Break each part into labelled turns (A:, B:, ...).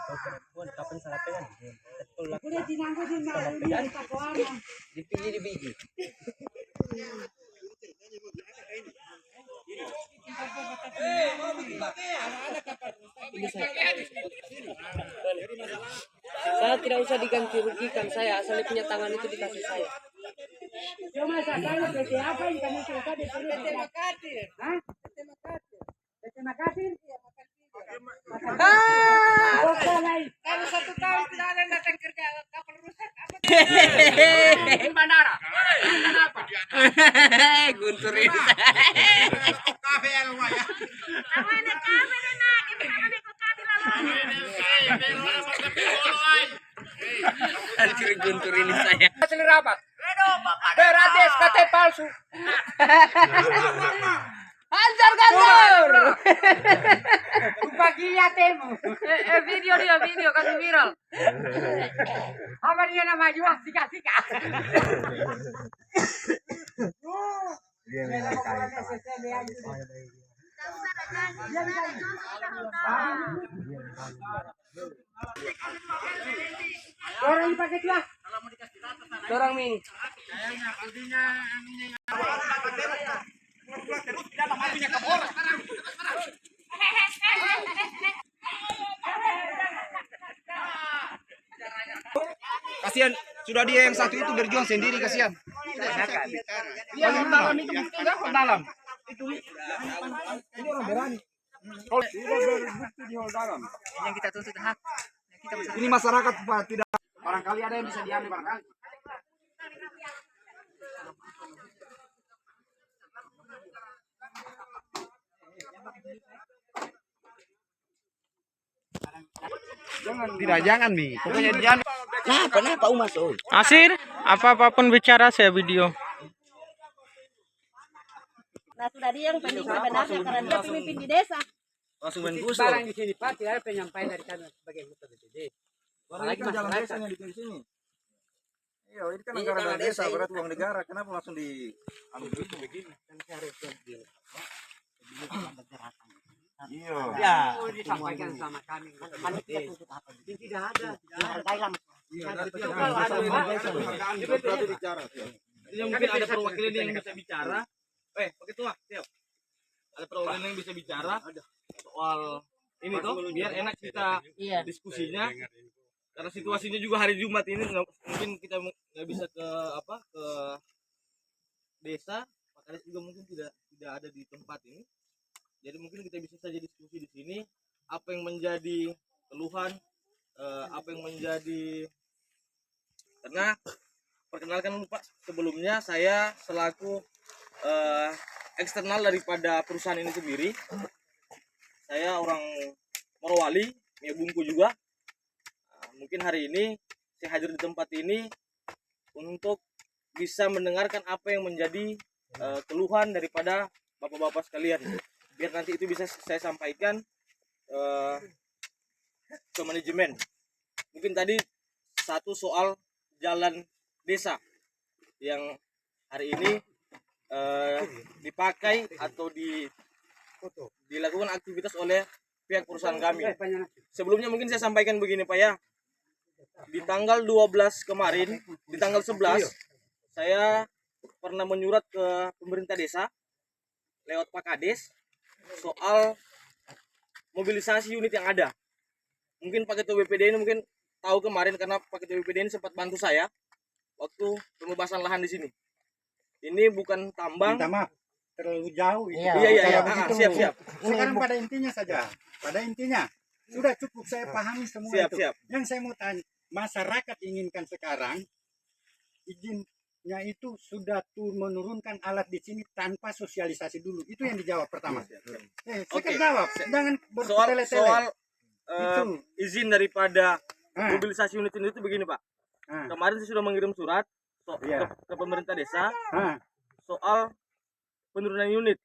A: perempuan kapan salah pegang?
B: Udah tinangku di mana?
A: Dipilih di biji. Saya tidak usah diganti rugikan saya, asal dia punya tangan itu dikasih saya.
B: Cuma saya PT apa yang kamu suka di sini? PT Makatir. Hah? PT Makatir? Kalau 1 tahun tidak ada yang datang kerja kapal rusak apa? Di bandara. Kenapa?
A: Guntur ini.
C: Kafe ya lu ya.
B: Awalnya kafe na gimana kok kafe
A: Anjir Guntur ini saya.
B: Hasil rapat. Beratis KTP palsu. Hancur kantor. Lupa gila temu. Video dia video kasih viral. Apa dia nama jual sika-sika. Orang dipakai tuh.
A: Orang mini.
C: Kasihan, sudah dia yang satu itu berjuang sendiri, kasihan.
B: Yang dalam itu enggak kok dalam. Itu
C: Ini orang berani. Kalau tidak berbukti di dalam.
A: Yang kita tuntut hak.
C: Ini masyarakat Pak, tidak barangkali ada yang bisa diambil barangkali. Jangan nih. Pokoknya jangan.
A: Kenapa Umas?
D: Asir, apapun bicara saya video.
E: Nah, sudah dia yang pemimpin sebenarnya karena dia pemimpin di desa.
A: Langsung main gusur.
B: barang di sini Pak, tidak ada penyampaian dari kami sebagai anggota DPD.
C: Apalagi jalan desa yang di sini. Iya, ini kan anggaran desa, berat uang negara. Kenapa langsung di anu begitu begini? Iya.
A: Ya.
B: Disampaikan sama kami. Tidak ada.
C: Iya,
B: Kalau ada
C: berarti bicara.
F: Yang mungkin ada perwakilan yang bisa bicara. Pakai tua, siap. Ada perwakilan yang bisa bicara soal ini toh, biar enak kita diskusinya. Karena situasinya juga hari Jumat ini mungkin kita nggak bisa ke desa, Pak Kades juga mungkin tidak ada di tempat ini. Jadi mungkin kita bisa saja diskusi di sini apa yang menjadi keluhan, apa yang menjadi, karena perkenalkan dulu Pak, sebelumnya saya selaku eksternal daripada perusahaan ini sendiri. Saya orang Morowali, Mia Bungku juga. Mungkin hari ini saya hadir di tempat ini untuk bisa mendengarkan apa yang menjadi keluhan daripada bapak-bapak sekalian. Biar nanti itu bisa saya sampaikan ke manajemen. Mungkin tadi satu soal jalan desa yang hari ini dipakai atau dilakukan aktivitas oleh pihak perusahaan kami. Sebelumnya mungkin saya sampaikan begini Pak ya. Di tanggal 12 kemarin, di tanggal 11 saya pernah menyurat ke pemerintah desa lewat Pak Kades soal mobilisasi unit yang ada. Mungkin Pak Ketua BPD ini mungkin tahu kemarin karena Pak Ketua BPD ini sempat bantu saya waktu pembebasan lahan di sini. Ini bukan tambang.
C: Minta maaf, terlalu jauh itu.
A: Iya. Siap.
C: Sekarang pada intinya saja. Pada intinya sudah cukup saya pahami semua itu.
A: Siap.
C: Yang saya mau tanya, masyarakat inginkan sekarang izinnya itu sudah menurunkan alat di sini tanpa sosialisasi dulu. Itu yang dijawab pertama. Saya jawab. Jangan bertele-tele.
A: Soal izin daripada mobilisasi unit ini itu begini Pak. Kemarin saya sudah mengirim surat ke pemerintah desa soal penurunan unit.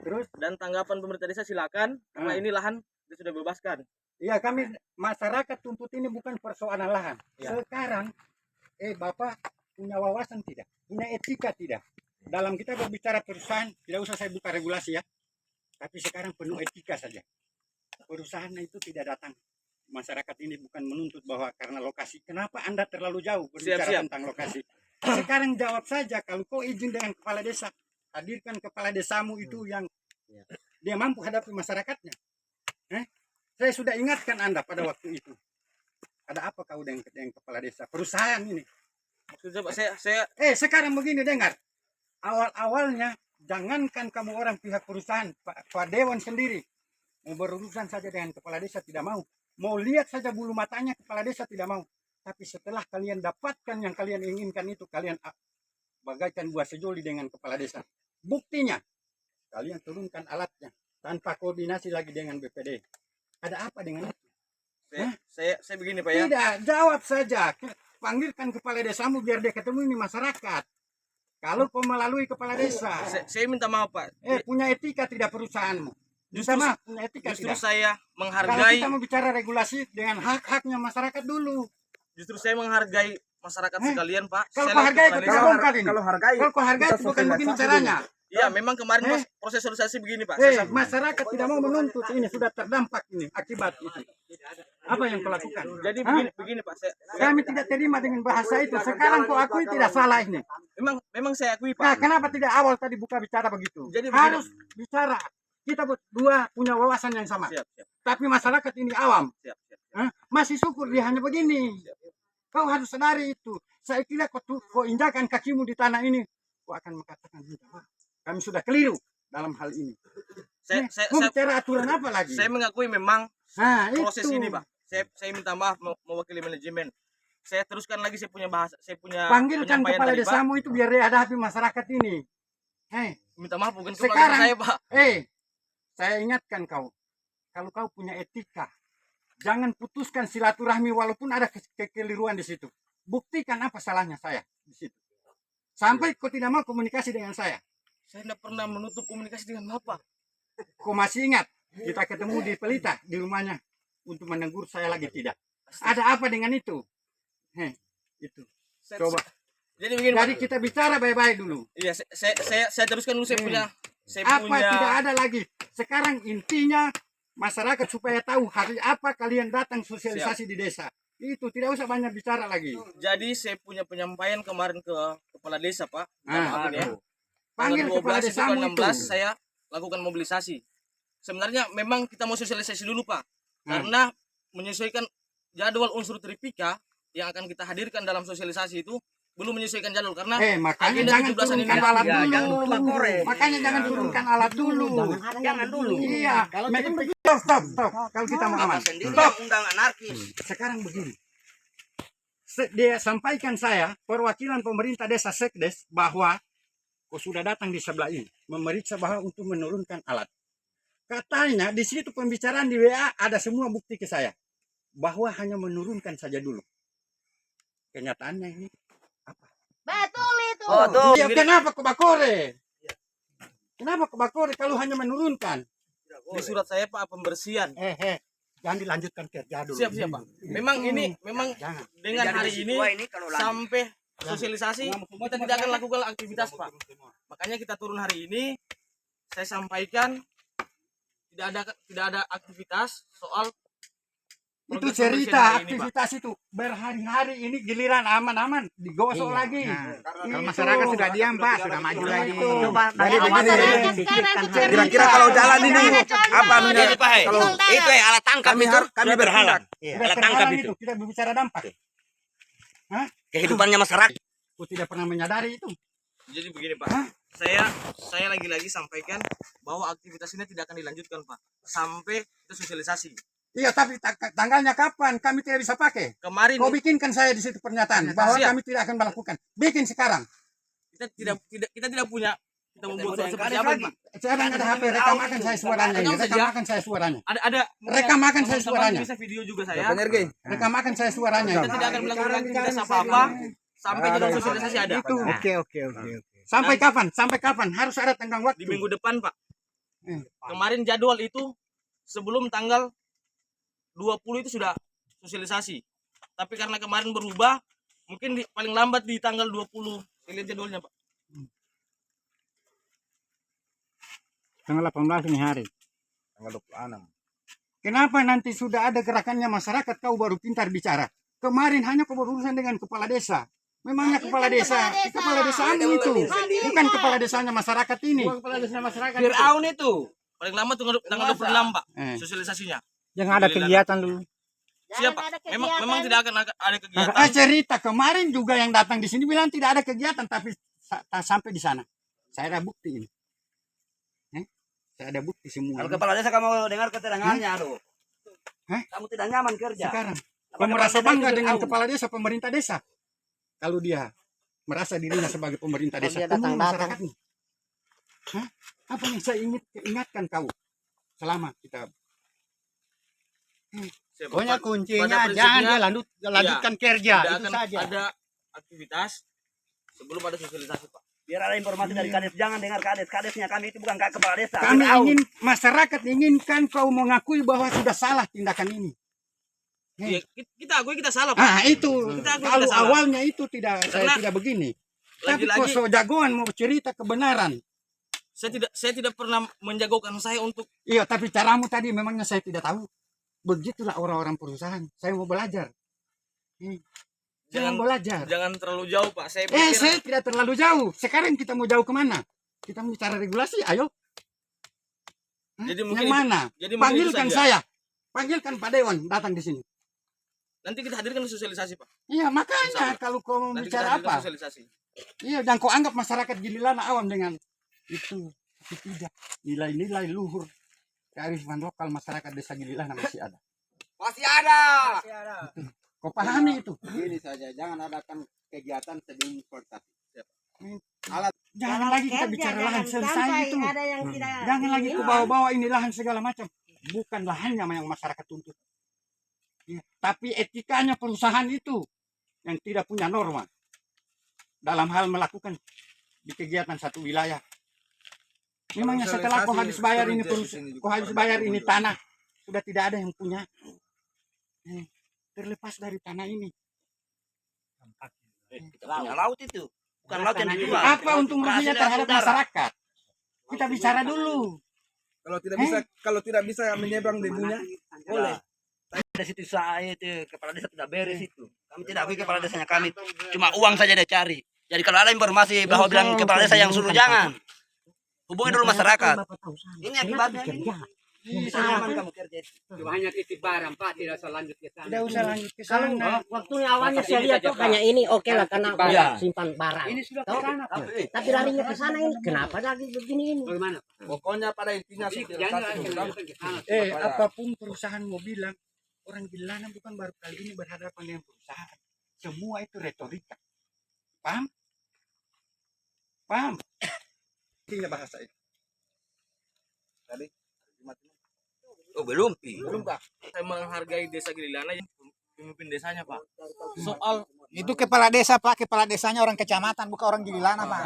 C: Terus
A: dan tanggapan pemerintah desa silakan karena ini lahan sudah bebaskan.
C: Iya, kami masyarakat tuntut ini bukan persoalan lahan. Sekarang Bapak punya wawasan tidak? Punya etika tidak? Dalam kita berbicara perusahaan, tidak usah saya buka regulasi ya. Tapi sekarang penuh etika saja. Perusahaan itu tidak datang masyarakat ini bukan menuntut bahwa karena lokasi. Kenapa Anda terlalu jauh berbicara
A: Siap.
C: tentang lokasi? Sekarang jawab saja, kalau kau izin dengan kepala desa, hadirkan kepala desamu itu yang dia mampu hadapi masyarakatnya. Saya sudah ingatkan Anda pada waktu itu. Ada apa kau dengan kepala desa? Perusahaan ini.
A: Maksudnya Pak, saya
C: Sekarang begini, dengar. Awal-awalnya, jangankan kamu orang pihak perusahaan, Pak Dewan sendiri. Mau berurusan saja dengan kepala desa tidak mau. Mau lihat saja bulu matanya kepala desa tidak mau. Tapi setelah kalian dapatkan yang kalian inginkan itu, kalian bagaikan buah sejoli dengan kepala desa. Buktinya, kalian turunkan alatnya tanpa koordinasi lagi dengan BPD. Ada apa dengan itu?
A: saya begini Pak ya.
C: Tidak, jawab saja. Panggilkan kepala desamu biar dia ketemu ini masyarakat. Kalau kau melalui kepala desa,
A: Saya minta maaf Pak.
C: punya etika tidak perusahaanmu.
A: Justru
C: Punya etika
A: Justru
C: tidak.
A: saya
C: Kalau
A: menghargai,
C: kita mau bicara regulasi dengan hak-haknya masyarakat dulu.
A: justru saya menghargai masyarakat sekalian Pak.
C: Kalau
A: Saya
C: kau
A: lagi
C: hargai,
A: kepala
C: kau
A: desa.
C: tidak bongkar ini.
G: Kalau hargai,
C: Kalau kau hargai,
G: kita
C: bukan begini
G: sosialisasi
C: caranya.
A: Iya, memang kemarin proses sosialisasi begini Pak. Saya
C: Masyarakat tidak mau menuntut ini, sudah terdampak ini akibat itu. Apa yang kau lakukan?
A: Jadi begini Pak.
C: Kami tidak terima dengan bahasa itu. Sekarang kau akui tidak salah ini.
A: Memang saya akui
C: Nah,
A: Pak.
C: kenapa tidak awal tadi buka bicara begitu?
A: Jadi begini.
C: Harus bicara. Kita berdua punya wawasan yang sama.
A: Siap.
C: Tapi masyarakat ini awam.
A: Siap.
C: Masih syukur dia hanya begini. Kau harus sadari itu. Saya kira kau injakan kakimu di tanah ini, kau akan mengatakan, kami sudah keliru dalam hal ini. Mau bicara aturan apa lagi?
A: Saya mengakui memang proses
C: itu.
A: ini Pak. Saya minta maaf mewakili manajemen. Saya teruskan lagi saya punya
C: Panggilkan
A: penyampaian
C: kepala
A: tadi, Pak.
C: desamu itu biar dia hadapi masyarakat ini.
A: Minta maaf bukan
C: Sekarang
A: kepada saya Pak.
C: saya ingatkan kau, kalau kau punya etika, jangan putuskan silaturahmi walaupun ada kekeliruan di situ. Buktikan apa salahnya saya di situ. Sampai kau tidak mau komunikasi dengan saya.
A: Saya tidak pernah menutup komunikasi dengan Bapak.
C: Kau masih ingat kita ketemu di Pelita di rumahnya untuk menegur saya lagi tidak? Ada apa dengan itu? Itu. Coba.
A: Jadi begini.
C: Jadi kita bicara baik-baik dulu.
A: Iya, saya teruskan dulu saya punya.
C: Apa tidak ada lagi? Sekarang intinya masyarakat supaya tahu hari apa kalian datang sosialisasi di desa. Itu tidak usah banyak bicara lagi.
A: Jadi saya punya penyampaian kemarin ke kepala desa Pak.
C: Panggil kepala
A: Tanggal 12
C: desamu
A: itu
C: itu.
A: 16 saya lakukan mobilisasi. Sebenarnya memang kita mau sosialisasi dulu Pak. Karena menyesuaikan jadwal unsur Tripika yang akan kita hadirkan dalam sosialisasi itu belum menyesuaikan jadwal karena
C: makanya
A: agenda
C: jangan
A: 17-an ini
C: turunkan alat dulu.
G: jangan
C: Makanya jangan turunkan alat dulu.
G: jangan dulu.
C: Iya. Stop. Kalau kita mau aman. Stop.
G: Undang anarkis.
C: Sekarang begini. Dia sampaikan saya perwakilan pemerintah desa Sekdes bahwa kau sudah datang di sebelah ini memeriksa bahwa untuk menurunkan alat. Katanya di situ pembicaraan di WA ada semua bukti ke saya bahwa hanya menurunkan saja dulu. Kenyataannya ini apa?
E: Betul itu.
C: Ya, kenapa kau bakore? Kenapa kau bakore kalau hanya menurunkan?
A: di surat saya Pak pembersihan.
C: Jangan dilanjutkan kerja dulu.
A: Siap Pak. Memang
C: Jangan.
A: dengan hari ini sampai sosialisasi kita tidak akan lakukan aktivitas Pak. Makanya kita turun hari ini. Saya sampaikan tidak ada aktivitas soal
C: Itu
A: program
C: cerita
A: pembersihan hari ini, Pak.
C: aktivitas itu berhari-hari ini giliran aman-aman digosok lagi.
G: Kalau masyarakat sudah diam, Pak, sudah maju lagi.
E: Coba
G: Jadi
E: masyarakat
G: begini,
E: sekarang
G: kira-kira kalau jalan ini apa
B: Jadi Pak,
G: kalau
B: itu ya alat tangkap itu
G: kami berhalang.
C: Alat tangkap itu kita berbicara dampak.
B: kehidupannya masyarakat.
C: Aku tidak pernah menyadari itu.
A: Jadi begini Pak. Saya lagi-lagi sampaikan bahwa aktivitas ini tidak akan dilanjutkan Pak sampai itu sosialisasi.
C: Iya, tapi tanggalnya kapan? Kami tidak bisa pakai.
A: Kemarin
C: Kau bikinkan saya di situ pernyataan bahwa
A: Siap.
C: kami tidak akan melakukan. Bikin sekarang.
A: kita tidak punya kita membuat surat seperti apa Pak?
C: Sekarang ada HP, rekamakan saya suaranya ini. Rekamakan saya suaranya.
A: Ada
C: Rekamakan saya
A: teman-teman
C: suaranya.
A: bisa video juga saya.
C: Rekamakan saya suaranya.
A: Kita tidak akan melakukan aktivitas apa-apa sampai jadwal sosialisasi ada.
C: Itu.
G: Oke.
C: Sampai kapan? Sampai kapan? Harus ada tenggang waktu.
A: Di minggu depan Pak. Kemarin jadwal itu sebelum tanggal 20 itu sudah sosialisasi. Tapi karena kemarin berubah, mungkin paling lambat di tanggal 20. Saya lihat jadwalnya Pak.
C: Tanggal 18 ini hari.
G: Tanggal 26.
C: Kenapa nanti sudah ada gerakannya masyarakat kau baru pintar bicara? Kemarin hanya kau berurusan dengan kepala desa. Memangnya kepala desa itu, bukan kepala desanya masyarakat ini.
F: Kepala desa masyarakat.
G: Fir'aun itu.
F: Paling lama tanggal 26, Pak. Sosialisasinya.
D: Jangan ada kegiatan dulu.
F: Siapa? Memang tidak akan ada kegiatan.
C: Cerita kemarin juga yang datang di sini bilang tidak ada kegiatan, tapi sampai di sana. Saya ada bukti ini. Saya ada bukti semua.
G: Kalau kepala desa kamu dengar keterangannya, aduh. Kamu tidak nyaman kerja.
C: Sekarang, kamu merasa bangga dengan kepala desa, pemerintah desa. Kalau dia merasa dirinya sebagai pemerintah desa, umum masyarakat ini. Apa yang saya ingatkan kau selama kita? Pokoknya kuncinya jangan dia lanjutkan kerja,
F: Tidak
C: itu
F: akan
C: saja.
F: ada aktivitas sebelum ada sosialisasi, Pak.
G: Biar ada informasi dari kades. Jangan dengar kades. Kadesnya kami itu bukan kepala desa.
C: Kami
G: Fir'aun.
C: ingin masyarakat inginkan kau mengakui bahwa sudah salah tindakan ini.
F: Ya, kita akui kita salah, Pak.
C: Itu
F: Kita akui
C: kalau
F: kita salah.
C: awalnya itu saya
F: Karena
C: tidak begini. Tapi kok
F: lagi-lagi
C: so jagoan mau cerita kebenaran.
F: saya tidak pernah menjagokan saya untuk
C: Iya, tapi caramu tadi memangnya saya tidak tahu. Begitulah orang-orang perusahaan. Saya mau belajar. Saya mau belajar.
F: jangan terlalu jauh, Pak. Saya pikir
C: Saya tidak terlalu jauh. Sekarang kita mau jauh kemana? Kita mau bicara regulasi, ayo.
F: Jadi mungkin
C: Yang
F: itu-
C: mana?
F: jadi mungkin
C: Panggilkan
F: itu saja.
C: saya. Panggilkan Pak Dewan datang di sini.
F: nanti kita hadirkan sosialisasi, Pak.
C: Iya, makanya
F: Insya Allah.
C: kalau kau mau
F: Nanti
C: bicara
F: kita hadirkan
C: apa?
F: sosialisasi.
C: Iya, dan kau anggap masyarakat Gililana awam dengan itu. Tapi tidak. Nilai-nilai luhur kearifan lokal masyarakat desa Gililana masih ada.
G: Masih ada.
C: Kau pahami itu?
H: Ini saja, jangan adakan kegiatan sebelum eksploitasi.
C: Jangan lagi kita bicara lahan selesai itu.
E: Ada yang tidak.
C: Jangan lagi ku bawa-bawa ini lahan segala macam. Bukan lahannya yang masyarakat tuntut. Ya, tapi etikanya perusahaan itu yang tidak punya norma dalam hal melakukan di kegiatan satu wilayah. Memangnya setelah kau habis bayar ini kau habis bayar ini tanah sudah tidak ada yang punya. Terlepas dari tanah ini.
G: Kita punya laut itu. Bukan laut yang dijual.
C: Apa untung ruginya terhadap masyarakat? Kita bicara dulu.
H: Kalau tidak bisa menyeberang debunya,
G: Boleh. Dari situ saya itu kepala desa tidak beres itu. Kami tidak akui kepala desanya kami. Cuma uang saja dia cari. Jadi kalau ada informasi bahwa bilang kepala desa yang suruh jangan. Hubungi dulu masyarakat. Ini akibatnya ini. Bisa nyaman kamu kerja itu.
B: Cuma hanya titip barang, Pak, tidak usah lanjut ke sana.
C: Tidak usah lanjut ke
E: Kalau
C: sana.
E: waktu awalnya saya lihat tuh hanya ini oke lah karena
G: Iya.
E: simpan barang.
B: Ini sudah
E: Tahu?
B: ke sana, Pak.
E: Tapi larinya ke sana ini kenapa lagi begini ini?
B: Bagaimana?
H: pokoknya pada intinya
B: Jangan lanjut ke sana.
C: Apapun perusahaan mau bilang, orang Gililana bukan baru kali ini berhadapan dengan perusahaan. Semua itu retorika. Paham? Paham? Tinggal bahasa itu.
G: Oh belum.
F: Saya menghargai desa Gililana pemimpin desanya, Pak. Soal
G: Itu kepala desa, Pak. Kepala desanya orang kecamatan, bukan orang Gililana, Pak.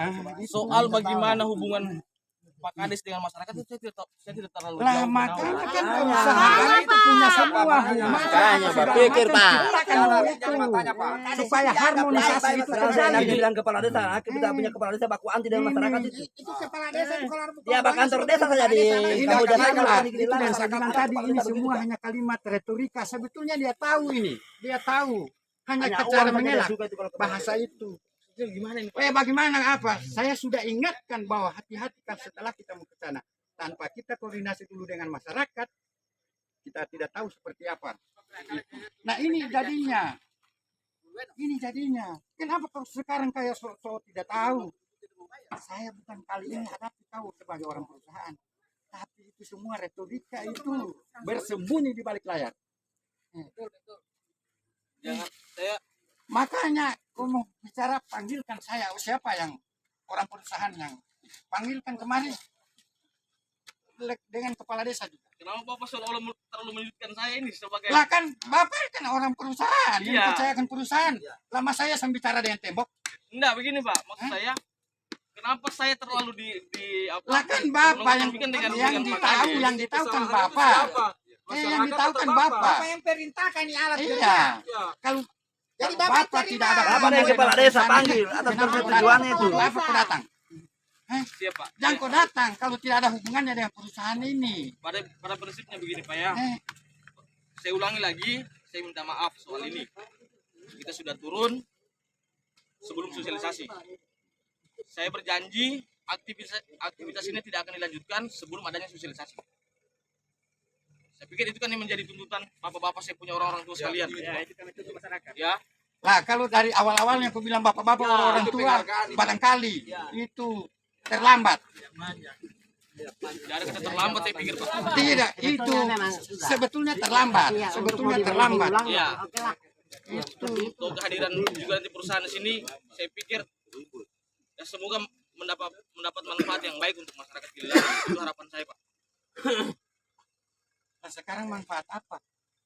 F: soal bagaimana hubungan Pak Kades dengan masyarakat itu saya tidak terlalu
C: Lah
F: jauh
C: makanya
F: menawan.
C: kan perusahaan itu punya semua.
G: Makanya, Pak, pikir, Pak.
C: Supaya harmonisasi itu
G: Saya lagi
C: terjadi.
G: bilang kepala desa, aku tidak punya kepala desa baku anti dengan masyarakat itu.
C: Itu kepala desa
G: Ya, Pak kantor desa saja di
C: Tidak
G: kamu jangan
C: salah.
G: kalau di
C: Itu
G: Gililana,
C: yang saya bilang
G: masyarakat
C: tadi
G: kepala
C: ini
G: desa
C: semua
G: begitu,
C: hanya kalimat retorika. Sebetulnya dia tahu ini. Dia tahu. Hanya
G: Hanya
C: cara
G: uang saja dia
C: mengelak
G: suka itu kalau kepala
C: bahasa itu.
F: Itu gimana ini, Pak?
C: Bagaimana apa? Saya sudah ingatkan bahwa hati-hati kan setelah kita mau ke sana. Tanpa kita koordinasi dulu dengan masyarakat, kita tidak tahu seperti apa. Nah ini jadinya. Ini jadinya. Kenapa kau sekarang kayak so tidak tahu? Saya bukan kali ini hadapi kau sebagai orang perusahaan. Tapi itu semua retorika itu bersembunyi di balik layar.
F: Jangan saya
C: Makanya kau mau bicara panggilkan saya. Siapa yang orang perusahaan yang panggilkan kemari dengan kepala desa juga.
F: kenapa Bapak selalu terlalu menyudutkan saya ini sebagai
C: Lah kan Bapak kan orang perusahaan, yang
F: Iya.
C: percayakan perusahaan. Lama saya bicara dengan tembok.
F: enggak begini, Pak. Maksud saya kenapa saya terlalu di apa?
C: Lah kan Bapak yang
F: mengesampingkan dengan
C: yang
F: Pak
C: ditahu,
F: Kades.
C: yang ditahu kan Bapak. Yang ditahu kan Bapak.
B: yang perintahkan ini alat
C: Iya. Kalau
B: Jadi
C: kalau
B: Bapak
C: Bapak
B: cari
C: tidak ada
G: Bapak dari kepala desa panggil atas
C: Kenapa kau
G: persetujuannya
C: datang?
G: itu.
C: Kenapa kau datang?
F: Siapa?
C: Jangan kau datang kalau tidak ada hubungannya dengan perusahaan ini.
F: Pada prinsipnya begini, Pak ya. saya ulangi lagi, saya minta maaf soal ini. Kita sudah turun sebelum sosialisasi. Saya berjanji aktivitas ini tidak akan dilanjutkan sebelum adanya sosialisasi. Saya pikir itu kan yang menjadi tuntutan bapak-bapak saya punya orang-orang tua sekalian.
B: Ya, itu kami tuntut masyarakat.
F: Ya,
C: Lah kalau dari awal-awalnya aku bilang bapak-bapak orang tua barangkali itu terlambat.
F: tidak ada kata terlambat saya pikir Pak.
C: Tidak, itu sebetulnya terlambat. Sebetulnya terlambat.
F: Ya,
E: Oke lah.
C: Itu
F: untuk kehadiran juga nanti perusahaan di sini, saya pikir ya semoga mendapat manfaat yang baik untuk masyarakat Gililan. Itu harapan saya Pak.
C: Nah, sekarang manfaat apa?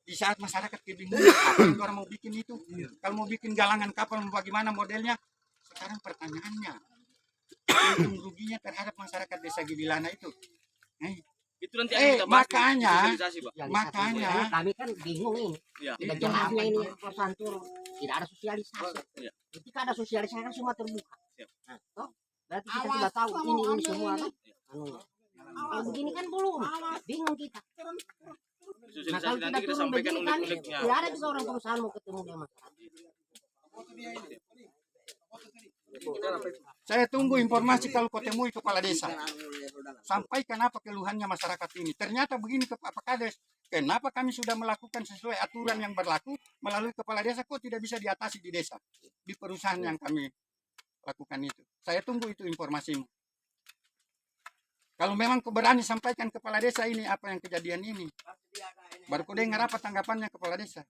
C: Di saat masyarakat kebingungan apa yang orang mau bikin itu? Kalau mau bikin galangan kapal mau bagaimana modelnya? Sekarang pertanyaannya, untung ruginya terhadap masyarakat desa Gibilana itu.
F: Itu nanti akan kita bahas di
C: makanya,
F: sosialisasi Pak.
C: makanya
E: Kami kan bingung ini.
F: Ya.
E: Tidak jelasnya ini perusahaan turun. Tidak ada sosialisasi.
F: Iya.
E: Ketika ada sosialisasi kan semua terbuka.
F: Siap.
E: Nah, toh, berarti kita sudah tahu ini semua. Toh. Kalau begini kan belum. Bingung kita. Nah,
F: Sosialisasi
E: kalau
F: nanti
E: kita
F: kita
E: turun
F: sampaikan
E: begini kan,
F: unik-uniknya.
E: tidak ada juga orang perusahaan mau ketemu dengan masyarakat.
C: saya tunggu informasi kalau kau temui kepala desa. Sampaikan apa keluhannya masyarakat ini. Ternyata begini ke Pak Kades. Kenapa kami sudah melakukan sesuai aturan yang berlaku melalui kepala desa kok tidak bisa diatasi di desa. Di perusahaan yang kami lakukan itu. Saya tunggu itu informasimu. Kalau memang kau berani sampaikan kepala desa ini apa yang kejadian ini. Baru kau dengar apa tanggapannya kepala desa.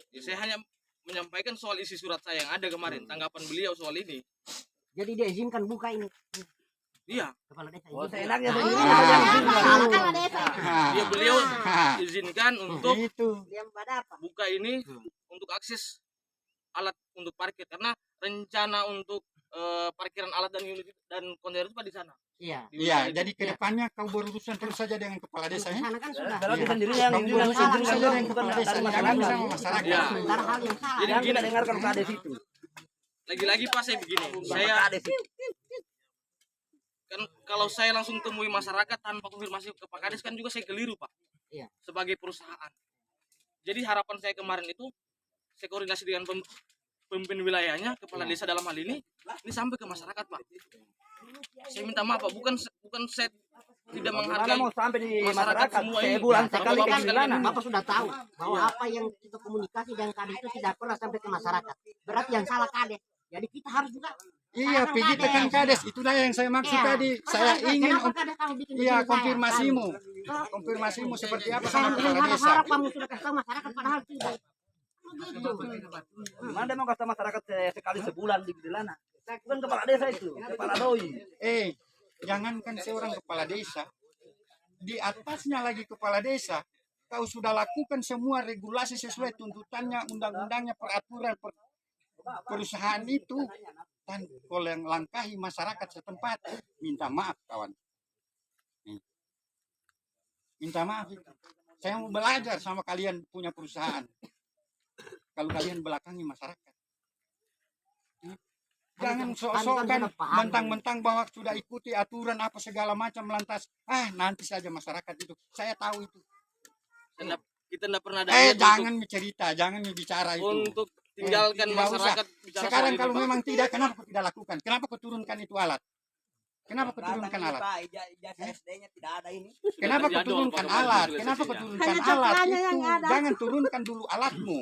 F: Ya, saya hanya menyampaikan soal isi surat saya yang ada kemarin, tanggapan beliau soal ini.
E: Jadi dia izinkan buka ini.
F: Iya,
E: Kepala desa
G: Oh,
E: izinkan.
G: seenaknya
E: Ah,
G: sendiri
E: iya,
G: saja
E: iya,
G: izinkan.
E: salah kepala desa.
F: dia beliau
C: Ah,
F: izinkan untuk
C: itu.
E: Dia pada apa?
F: buka ini untuk akses alat untuk parkir karena rencana untuk parkiran alat dan unit dan kontainer itu Pak di sana.
E: Iya.
F: Di
C: Iya,
F: wilayah itu.
C: jadi kedepannya kau berurusan terus saja dengan kepala desa
E: Di
C: ya.
E: sana kan sudah.
G: Kalau
C: Iya.
G: sendiri yang
C: Kamu
G: izinkan
C: berurusan terus
G: izinkan
C: saja dengan
G: bukan
C: kepala desa.
G: dari
C: Jangan
G: masyarakat.
C: sama masyarakat.
F: Iya.
E: Sementara hal yang salah.
F: Jadi
G: Yang
F: gini,
G: kita dengarkan kades itu.
F: lagi-lagi Pak saya begini, saya
G: Kades itu.
F: kan kalau saya langsung temui masyarakat tanpa konfirmasi ke Pak Kades kan juga saya keliru Pak.
E: Iya.
F: Sebagai perusahaan. Jadi harapan saya kemarin itu saya koordinasi dengan pemimpin wilayahnya, kepala desa dalam hal ini sampai ke masyarakat Pak. Saya minta maaf Pak, bukan saya tidak
G: Bagaimana
F: menghargai
G: mau sampai di
F: masyarakat
G: masyarakat
F: semua ini.
G: sebulan
F: Ya,
G: sekali
F: Bapak
G: ke
F: sekalian
G: Gililan.
F: ini.
E: Bapak sudah tahu bahwa apa yang kita komunikasi dengan kades itu tidak pernah sampai ke masyarakat. Berarti yang salah kades. Jadi kita harus juga.
C: Iya, pergi tekan kades. Itulah yang saya maksud
E: Iya.
C: tadi. Saya ingin
E: Kenapa kades kamu bikin
C: iya
E: begini,
C: konfirmasimu.
E: saya?
C: Konfirmasimu seperti apa
E: Saya
C: sama kepala desa.
E: harap kamu sudah kasih tahu masyarakat padahal tidak. Begitu.
G: Mana mau kata masyarakat sekali sebulan di Gililan. Bukan kepala desa itu, kepala doi.
C: Jangankan seorang kepala desa, di atasnya lagi kepala desa, kau sudah lakukan semua regulasi sesuai tuntutannya, undang-undangnya, peraturan perusahaan itu, dan kau yang langkahi masyarakat setempat, minta maaf kawan. Minta maaf itu. Saya mau belajar sama kalian punya perusahaan. Kalau kalian belakangi masyarakat. Jangan sok-sokan mentang-mentang bahwa sudah ikuti aturan apa segala macam lantas nanti saja masyarakat itu. Saya tahu itu.
F: Kita tidak pernah ada niat
C: Jangan bercerita, jangan bicara itu.
F: untuk tinggalkan
C: Tidak
F: masyarakat
C: usah.
F: bicara
C: Sekarang
F: soal
C: kalau
F: ini, Pak.
C: memang tidak, kenapa kau tidak lakukan? Kenapa kau turunkan itu alat? Kenapa kau turunkan alat?
G: Ijazah SD-nya tidak ada ini.
F: Sudah
C: Kenapa kau
F: terjadwal
C: turunkan
F: pada
C: alat?
F: waktu
C: Kenapa kau
F: sosialisasinya.
C: turunkan
E: Hanya
C: alat
E: coklatnya
C: itu?
E: yang ada.
C: Jangan turunkan dulu alatmu.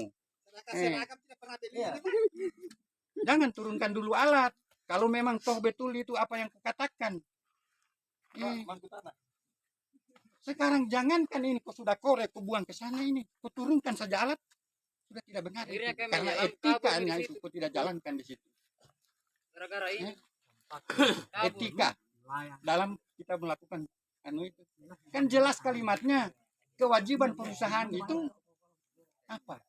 C: Jangan turunkan dulu alat. Kalau memang toh betul itu apa yang kukatakan. Sekarang jangankan ini kau sudah korek, kau buang ke sana ini. Kau turunkan saja alat. Sudah tidak benar. Itu. Karena etikanya itu kau tidak jalankan di situ.
B: Gara-gara ini.
C: Etika dalam kita melakukan itu. Kan jelas kalimatnya. Kewajiban perusahaan itu apa?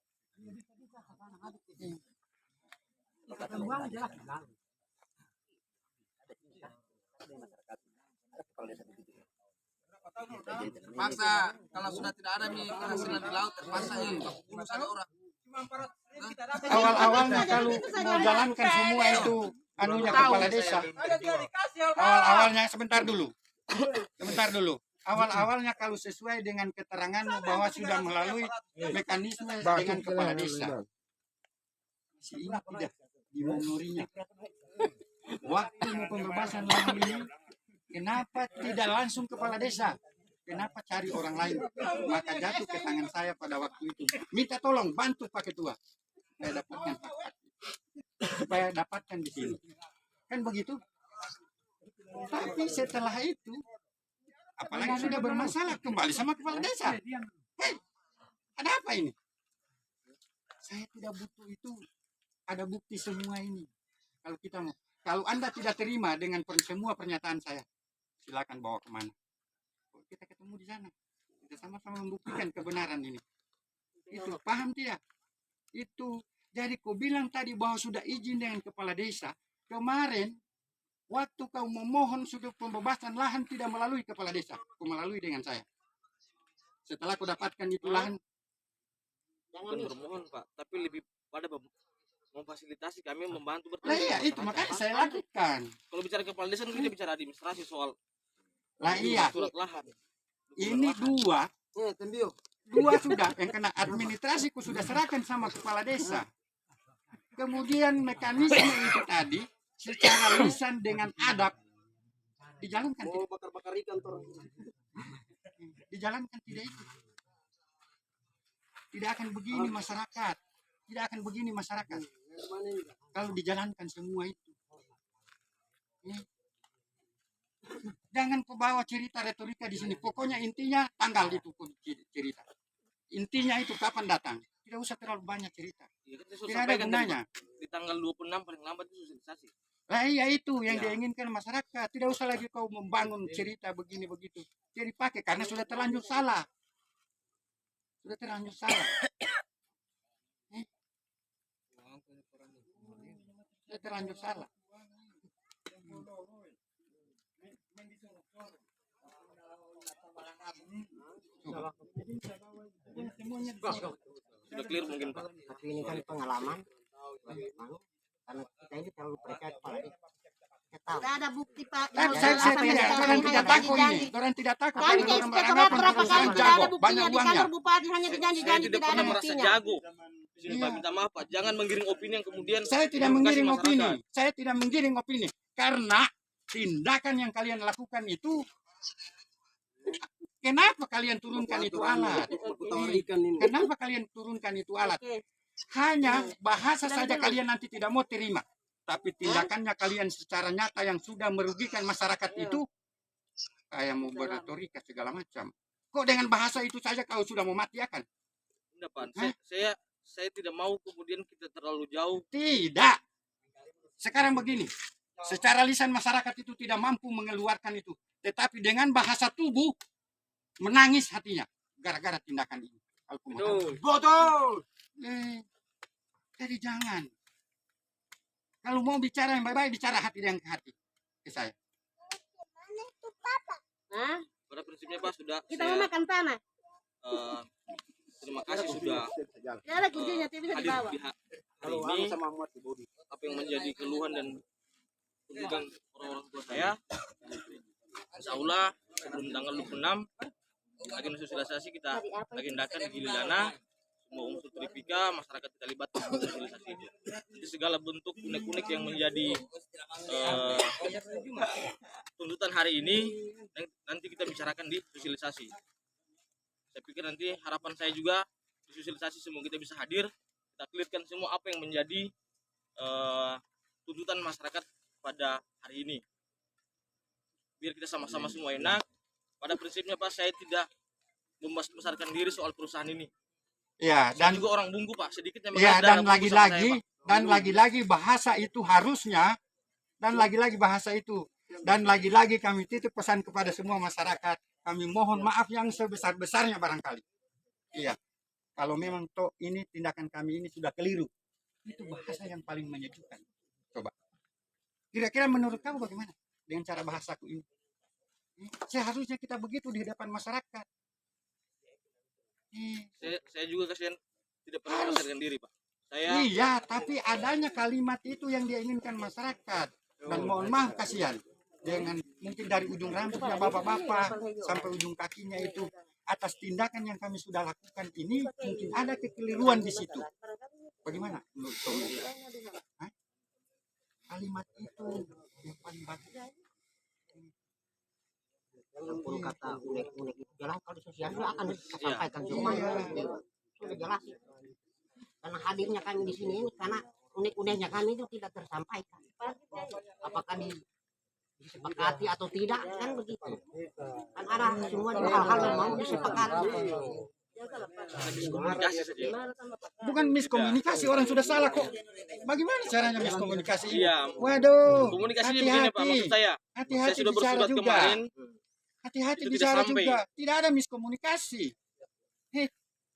F: Paksa kalau sudah tidak ada nih penghasilan di laut terpaksa bunuh saja orang.
C: Awal-awalnya kalau mau jalankan semua itu anunya kepala desa. Awal-awalnya sebentar dulu. awal-awalnya kalau sesuai dengan keteranganmu bahwa sudah melalui mekanisme dengan kepala desa, si ini tidak dimenurinya. Waktu mau pembebasan lahan ini, kenapa tidak langsung kepala desa? Kenapa cari orang lain? Maka jatuh ke tangan saya pada waktu itu. Minta tolong bantu Pak Ketua supaya dapatkan hak, supaya dapatkan di sini. Kan begitu? Tapi setelah itu, apalagi sudah bermasalah kembali sama kepala desa. Hei, ada apa ini? Saya tidak butuh itu. Ada bukti semua ini. Kalau kita mau, kalau Anda tidak terima dengan semua pernyataan saya, silakan bawa kemana. Kita ketemu di sana. Kita sama-sama membuktikan kebenaran ini. Itu paham tidak? Itu. Jadi kau bilang tadi bahwa sudah izin dengan kepala desa. Kemarin waktu kau memohon sudah pembebasan lahan tidak melalui kepala desa, kau melalui dengan saya. Setelah kau dapatkan itu lahan,
F: Bukan bermohon Pak, tapi lebih pada memfasilitasi kami membantu
C: lah iya itu makanya saya lakukan.
F: Kalau bicara kepala desa kita bicara administrasi soal
C: Lah iya,
F: surat lahan.
C: ini dua sudah yang kena administrasi kau sudah serahkan sama kepala desa. Kemudian mekanisme itu tadi secara lisan dengan adab dijalankan tidak?
G: bakar-bakar ikan tuh.
C: Dijalankan tidak itu? Tidak akan begini masyarakat. Tidak akan begini masyarakat. Kalau dijalankan semua itu. Jangan kau bawa cerita retorika di sini. Pokoknya intinya tanggal itu cerita. Intinya itu kapan datang. Tidak usah terlalu banyak cerita.
F: Ya, kan saya
C: Tidak ada gunanya.
F: Di tanggal 26 paling lambat itu sosialisasi.
C: Lah iya itu yang diinginkan masyarakat. Tidak usah lagi kau membangun cerita begini begitu. Jadi pakai karena sudah terlanjur salah. Sudah terlanjur salah. Sudah terlanjur salah.
F: Sudah clear mungkin Pak.
E: Tapi ini kan pengalaman. Memang karena kita ini terlalu percaya kepala desa. Kita tahu.
B: Tidak ada bukti Pak.
C: Orang tidak takut ini. Orang tidak takut.
B: Kami ke inspektorat berapa kali tidak ada buktinya
C: Banyak
B: di kantor
C: uangnya.
B: bupati hanya
F: Saya
B: janji-janji
F: tidak
B: tidak ada
F: pernah merasa
B: buktinya.
F: jago. Di sini Pak minta maaf Pak, jangan menggiring opini yang kemudian
C: Saya tidak
F: memprovokasi
C: menggiring opini.
F: masyarakat.
C: Saya tidak menggiring opini. Karena tindakan yang kalian lakukan itu, kenapa kalian turunkan itu alat? Kenapa kalian turunkan itu alat? Hanya bahasa saja kalian nanti tidak mau terima. Tapi tindakannya kalian secara nyata yang sudah merugikan masyarakat itu, kayak mau berretorika segala macam. Kok dengan bahasa itu saja kau sudah mematiakan?
F: Enggak Pak, saya tidak mau kemudian kita terlalu jauh.
C: Tidak. Sekarang begini, secara lisan masyarakat itu tidak mampu mengeluarkan itu. Tetapi dengan bahasa tubuh, menangis hatinya. Gara-gara tindakan ini.
G: Betul.
C: Jadi jangan. Kalau mau bicara yang baik-baik, bicara hati dengan hati. Ke saya.
B: Hah?
F: Pada prinsipnya Pak sudah
B: Kita
F: saya,
B: mau makan tanah.
F: terima kasih sudah
B: Tidak ada kerjanya, tidak bisa
F: hadir
B: dibawa.
F: di hari ini. Apa yang menjadi keluhan dan tuntutan orang-orang tua saya, insya Allah sebelum tanggal 26 agenda sosialisasi kita agendakan di Gililana. Semua unsur Tripika, masyarakat kita libatkan dalam sosialisasi itu. Jadi segala bentuk unek-unek yang menjadi tuntutan hari ini nanti kita bicarakan di sosialisasi. Saya pikir nanti harapan saya juga di sosialisasi semua kita bisa hadir, kita clearkan semua apa yang menjadi tuntutan masyarakat pada hari ini. Biar kita sama-sama semua enak. Pada prinsipnya Pak, saya tidak membesarkan diri soal perusahaan ini.
C: Ya,
F: Saya
C: dan
F: juga orang Bungku Pak, sedikit yang
C: ya,
F: mengadar
C: dan
F: apa urusan saya, Pak.
C: lagi-lagi bahasa itu harusnya, dan lagi-lagi bahasa itu, dan lagi-lagi kami titip pesan kepada semua masyarakat. Kami mohon maaf yang sebesar-besarnya barangkali. Iya, kalau memang toh ini tindakan kami ini sudah keliru, itu bahasa yang paling menyejukkan. Coba, kira-kira menurut kamu bagaimana dengan cara bahasaku ini? Seharusnya kita begitu di hadapan masyarakat.
F: Saya juga kasihan tidak pernah melesatkan diri Pak. Saya
C: Iya, tapi adanya kalimat itu yang dia inginkan masyarakat. Dan mohon maaf kasihan. dengan mungkin dari ujung rambutnya bapak-bapak sampai ujung kakinya itu, atas tindakan yang kami sudah lakukan ini mungkin ada kekeliruan di situ. Bagaimana menurut kamu? Hah? Kalimat itu yang paling bagus.
E: Walaupun kata unek-unek itu jelas kalau di sosial juga akan disampaikan semuanya. Sudah jelas. Karena hadirnya kami di sini ini karena unek-uneknya kami itu tidak tersampaikan. Apakah disepakati atau tidak kan begitu. Kan ada semua hal-hal yang mau disepakati.
A: Miskomunikasi saja.
C: Bukan miskomunikasi, orang sudah salah kok. Bagaimana caranya miskomunikasi?
A: Iya.
C: Waduh,
A: Komunikasinya begini Pak, maksud saya
C: hati-hati
A: sudah
C: bicara
A: bersurat
C: juga.
A: kemarin,
C: Hati-hati
A: itu tidak
C: bicara
A: sampai.
C: juga. Tidak ada miskomunikasi.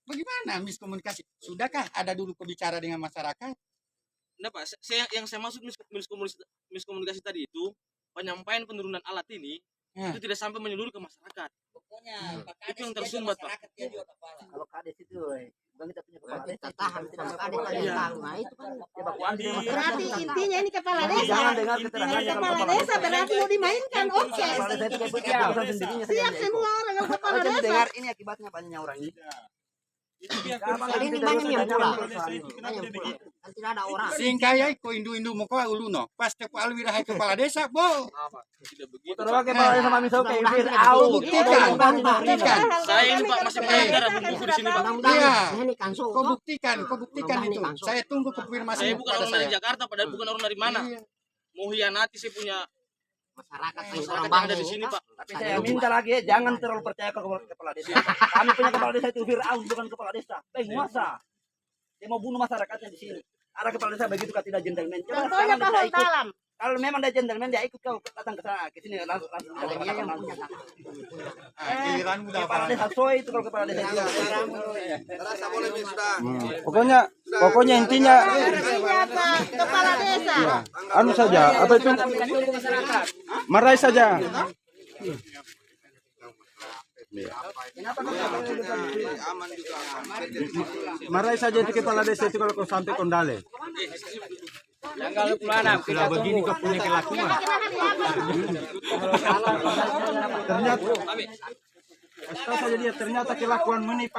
C: Bagaimana miskomunikasi? Sudahkah ada dulu pembicara dengan masyarakat?
A: Nah Pak, yang saya maksud miskomunikasi tadi itu penyampaian penurunan alat ini itu tidak sampai menyeluruh ke masyarakat. Itu yang tersumbat Pak.
G: Kalau kades itu, bang kita punya kepala desa.
E: Kita tahan tidak ada kalian tahu. Nah itu kan
G: Evakuasi sama
B: Berarti intinya ini kepala
G: Jangan
B: desa.
G: dengar keterangan yang
B: Kepala desa berarti mau dimainkan. Oke.
G: kepala desa itu kayak keputusan sendirinya saja.
B: Siap semua orang yang kepala
G: Kalau
B: desa.
G: dengar ini akibatnya banyaknya orang ini.
E: jadi ini banyak yang pulang. Banyak yang pulang. Kan tidak ada orang.
C: Singkayai ko indu-indu mo ko uluno. Pas te ko alwirahay kepala desa, bo.
A: Tidak begitu.
G: Terus kepala desa mami so kayak
E: Mudah-mudahan
G: Fir'aun.
C: Buktikan, buktikan.
A: Saya ini Pak masih penyelenggara buku di sini Pak.
E: Mudah-mudahan
C: Iya.
E: ini kanso.
C: Kau buktikan itu. Saya tunggu konfirmasi
A: Saya bukan
C: kepada
A: orang dari
C: saya.
A: Jakarta, padahal bukan orang dari mana.
C: Iya.
A: Mau hianati saya punya
E: Masyarakat yang
A: masyarakat
E: orang
A: yang ada
E: bangun.
A: di sini Pak.
G: Tapi saya minta lagi jangan terlalu percaya ke kepala desa. Kami punya kepala desa itu Fir'aun bukan kepala desa. Penguasa. Dia mau bunuh masyarakatnya di sini. Ada kepala desa begitu kan tidak gentleman. Coba
B: Contohnya
G: sekarang
B: Pak
G: dia ikut.
B: Dalam.
G: Kalau memang dia gentleman dia ikut kau datang ke sana ke sini langsung
E: Ada
G: kita
E: dia yang
G: katakan
E: punya
G: langsung.
C: Giliran mudah
G: Kepala desa soy itu kalau kepala desa itu.
D: Pokoknya intinya
B: Artinya apa? Kepala desa.
D: anu saja, apa itu? Marahi saja. Marahi saja itu kepala desa itu kalau kau sampai kondale. Sudah begini kau punya kelakuan. Ternyata, tahu saja dia ternyata kelakuan menipu